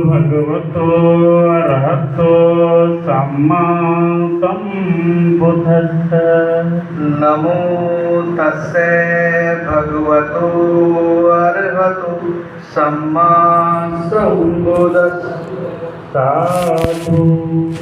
भगवतो अरहतो सम्मा सम्बुद्धस्स। नमो तस्से भगवतो अरहतो सम्मा सम्बुद्धस्स। साधु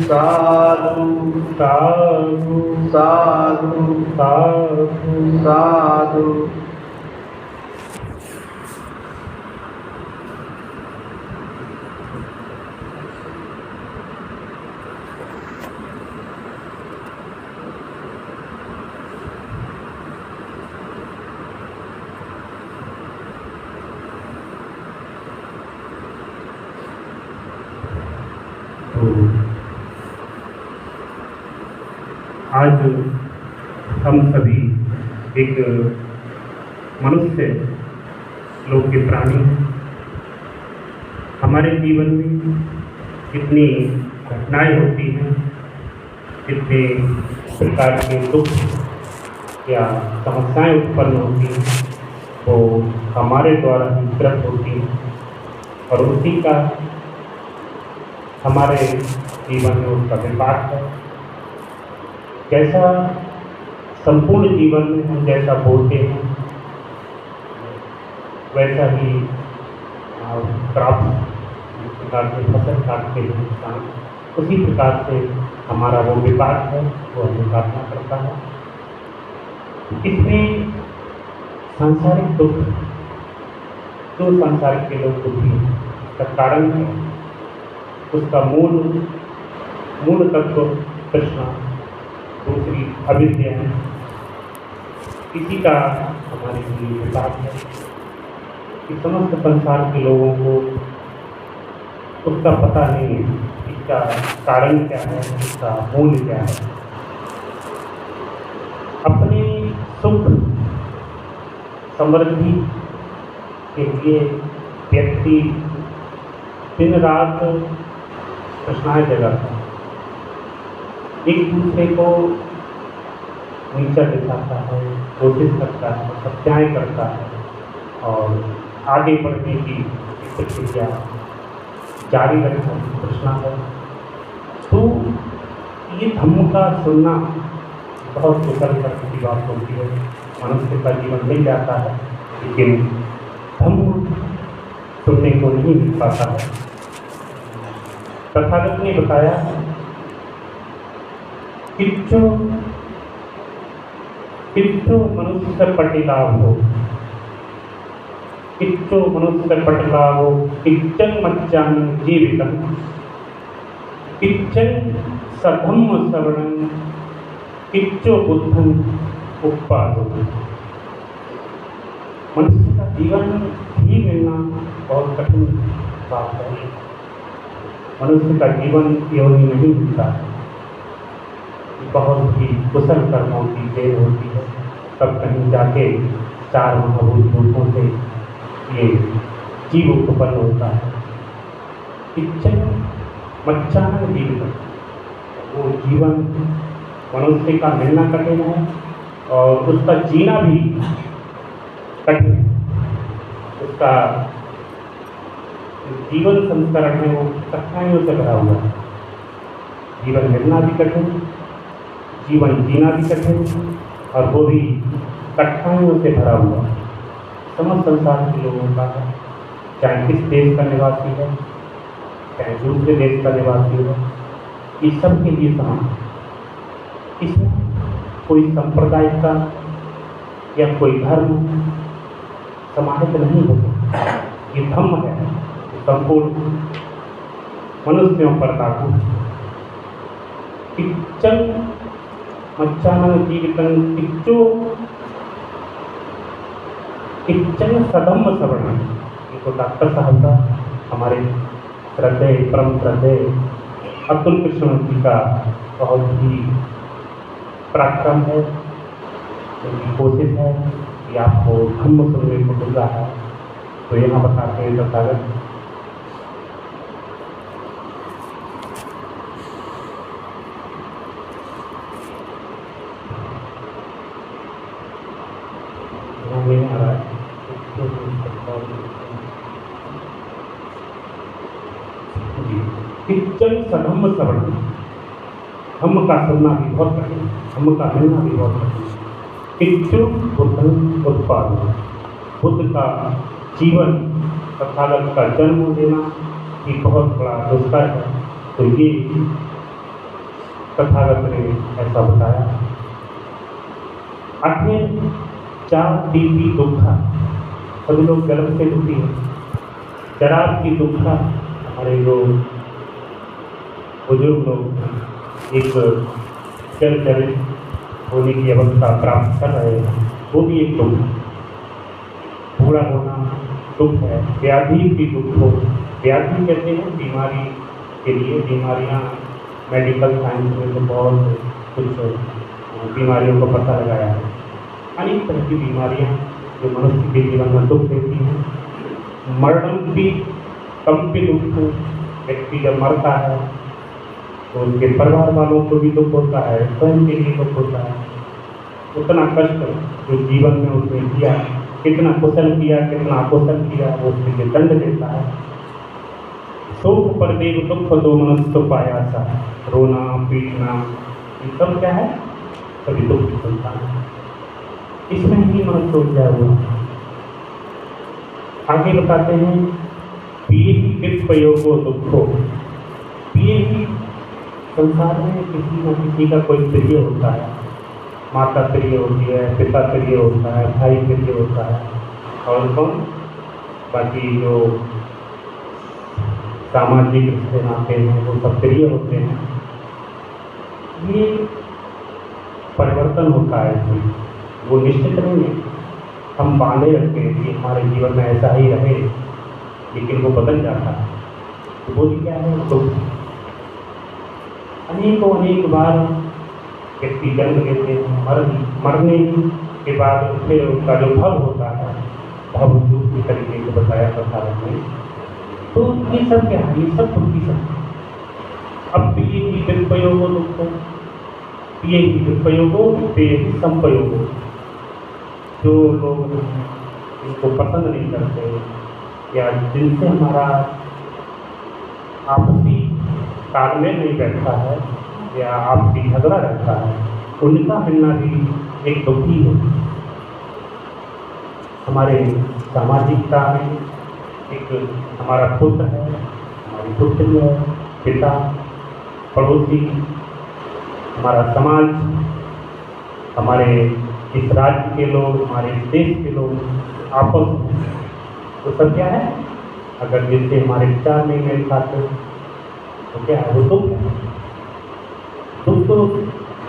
साधु साधु साधु साधु। साधु। आज हम सभी एक मनुष्य लोक के प्राणी हैं। हमारे जीवन में कितनी घटनाएं होती हैं, कितने प्रकार के दुख या समस्याएं उत्पन्न होती हैं, वो हमारे द्वारा ही कृत होती हैं और उसी का हमारे जीवन में उसका विपाक है। जैसा संपूर्ण जीवन में हम जैसा बोलते हैं वैसा ही प्राप्त प्रकार से फसल काटते हैं इंसान, उसी प्रकार से हमारा वो विपाक है, वो हमें काटना पड़ता है। इसमें सांसारिक दुख, जो सांसारिक के लोग दुखी हैं, इसका कारण है उसका मूल तत्व तृष्णा, दूसरी अविद्या है। इसी का हमारे लिए विपाक है कि समस्त संसार के लोगों को उसका पता नहीं है, इसका कारण क्या है, इसका मूल क्या है। अपने सुख समृद्धि के लिए व्यक्ति दिन रात तृष्णाएं जगाता है, एक दूसरे को नीचा दिखाता है, कोशिश करता है, हत्याएं करता है और आगे बढ़ने की प्रक्रिया जारी रखता है, तृष्णा है। तो ये धम्म का सुनना बहुत कुशल करने की बात होती है, मनुष्य का जीवन मिल जाता है, लेकिन धम्म सुनने को नहीं मिल पाता है। तथागत ने बताया किच्चो मनुष्य पटिलाभो, किच्चो मनुष्य पटिलाभो, किच्चन मज्जान जीवितम, किच्चन सधम्म श्रवणं, किच्चो बुद्धं उपपादो। मनुष्य का जीवन ही मिलना बहुत कठिन बात है। मनुष्य का जीवन यूं ही नहीं मिलता है, बहुत ही कुशल कर्मों की देर होती है, तब कहीं जाके चार महाभूत रूपों से ये जीव उत्पन्न होता है। इच्छन मच्चान जीवन, वो जीवन मनुष्य का मिलना कठिन है और उसका जीना भी कठिन है। उसका जीवन संस्करण है वो कठिनाइयों से भरा हुआ है। जीवन मिलना भी कठिन, जीवन जीना भी कठिन और वो भी कठिनाइयों से भरा हुआ। समस्त संसार के लोगों का, चाहे किस देश का निवासी है, चाहे दूसरे देश का निवासी है, इस सब के लिए समान है। इसमें कोई संप्रदाय का या कोई धर्म समाहित नहीं होता। ये धम्म है, संपूर्ण मनुष्यों पर लागू। किच्चन मच्चान जीवितं, किच्चन सधम्म श्रवणं। ये तो डॉक्टर साहब का, हमारे श्रद्धेय परम श्रद्धेय अतुल कृष्ण जी का बहुत ही पराक्रम है, उनकी कोशिश है कि आपको धम्म सुनने को मिल रहा है। तो यहाँ बताते हैं तथागत में आ रहा है। होती है कि जन सधम्म श्रवण, धम्म का सुनना भी बहुत कठिन, धम्म का मिलना भी बहुत कठिन। इच्छु बुद्धं उत्पादन, बुद्ध का जीवन, तथागत का जन्म देना ये बहुत बड़ा दुष्कर है। तो ये तथागत ने ऐसा बताया। आठवें चार दीपी दुखा, सभी लोग गर्भ से दुखी हैं। जराब की दुखा, हमारे लोग बुजुर्ग लोग एक चरित होने की अवस्था प्राप्त कर रहे हैं, वो भी एक दुख है। बूढ़ा होना दुख है। व्याधि की दुख हो, व्याधि कहते हैं बीमारी के लिए, बीमारियाँ मेडिकल साइंस में तो बहुत कुछ बीमारियों को पता लगाया है। अनेक तरह की बीमारियाँ जो मनुष्य के जीवन में दुख देती हैं। मरणम भी कम्पी दुख, व्यक्ति जब मरता है तो उनके परिवार वालों को भी दुख होता है, स्वयं के लिए दुख होता है। उतना कष्ट जो जीवन में उसने किया, कितना कुशल किया, कितना अकुशल किया, वो उसके लिए दंड देता है। शोक पर देव दुख दो मनुष्य पाया सा, रोना पीटना ये सब क्या है, सभी दुख की संतान है। इसमें ही मनुष्य उलझा हुआ। आगे बताते हैं पिए ही विप्रयोगो दुखो, पिए ही संसार में किसी न किसी का कोई प्रिय होता है। माता प्रिय होती है, पिता प्रिय होता है, भाई प्रिय होता है, और कौन बाकी जो सामाजिक रिश्ते नाते हैं वो सब प्रिय होते हैं। ये परिवर्तन होता है, वो निश्चित नहीं है। हम बांधे रखते हैं कि हमारे जीवन में ऐसा ही रहे, लेकिन वो बदल जाता है। तो वो क्या है, तो अनेक बार व्यक्ति जन्म लेते हैं, मरने के बाद फिर उनका जो भव होता है, भव दूसरी तरीके से बताया था में। तो ये सब क्या है, ये सब दुखी सब। अब पिए ही विप्रयोगो दुखो, पिए ही विप्रयोगो, पिए ही संप्रयोगो। जो लोग इनको पसंद नहीं करते या जिनसे हमारा आपसी तालमेल नहीं बैठता है या आपसी झगड़ा रहता है, उनका मिलना भी एक दुख ही है। हमारे सामाजिकता में एक हमारा पुत्र है, हमारी पुत्री है, पिता, पड़ोसी, हमारा समाज, हमारे इस राज्य के लोग, हमारे इस देश के लोग आपस में, तो सब क्या है, अगर जिनसे हमारे विचार नहीं मेल खाते तो क्या है, वो दुख है। दुख तो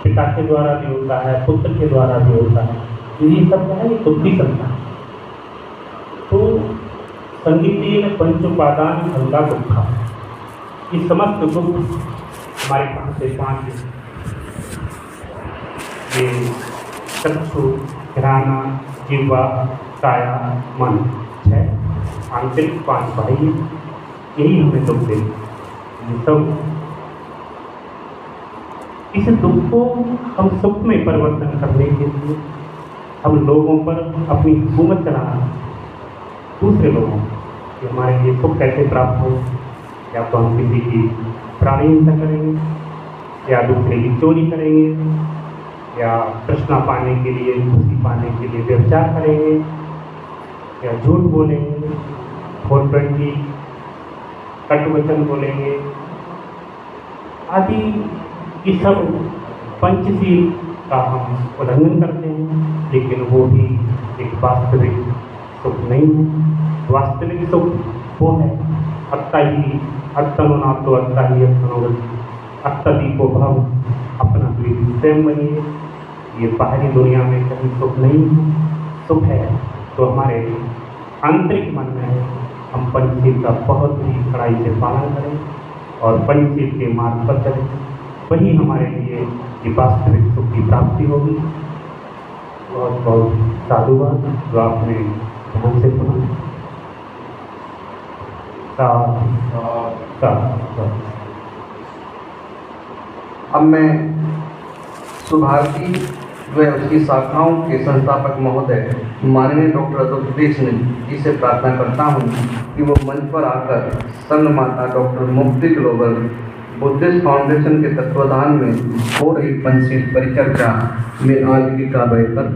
पिता के द्वारा भी होता है, पुत्र के द्वारा भी होता है। तो ये सब क्या है, ये दुख की संख्या है। तो संगीतीय पंचोपादान भंगा दुखा, ये समस्त दुख हमारे पास से पांच, ये चक्षु, घ्राणा, जिह्वा, काया, मन, 6 आंतरिक, 5 बाह्य, यही हमें दुख देते। सब इस दुख को हम सुख में परिवर्तन करने के लिए हम लोगों पर अपनी हुकूमत चलाना, दूसरे लोगों कि हमारे लिए सुख कैसे प्राप्त हो, या तो हम किसी की प्राणी हिंसा करेंगे, या दूसरे की चोरी करेंगे, या तृष्णा पाने के लिए, खुशी पाने के लिए व्यभिचार करेंगे, या झूठ बोलेंगे, 420 कटुवचन बोलेंगे आदि। ये सब पंचशील का हम उल्लंघन करते हैं, लेकिन वो भी एक वास्तविक सुख नहीं है। वास्तविक सुख वो है अत्ता ही अत्तनुनातो अत्ता ही अत्तनोगति, अत्तदीपो भव, अपना द्वीप स्वयं बनिए। ये बाहरी दुनिया में कहीं सुख नहीं है। सुख है तो हमारे आंतरिक मन में है। हम पंचशील का बहुत ही कड़ाई से पालन करें और पंचशील के मार्ग पर चलें, वही हमारे लिए ये वास्तविक सुख की प्राप्ति होगी। बहुत बहुत साधुवाद जो आपने ध्यान से सुना। अब मैं सुभारती व उसकी शाखाओं के संस्थापक महोदय माननीय डॉक्टर अतुल जी से प्रार्थना करता हूँ कि वो मंच पर आकर संघ माता डॉक्टर मुक्ति ग्लोबल बुद्धिस्ट फाउंडेशन के तत्वाधान में हो रही पंचशील परिचर्चा में आज की कार्रवाई पर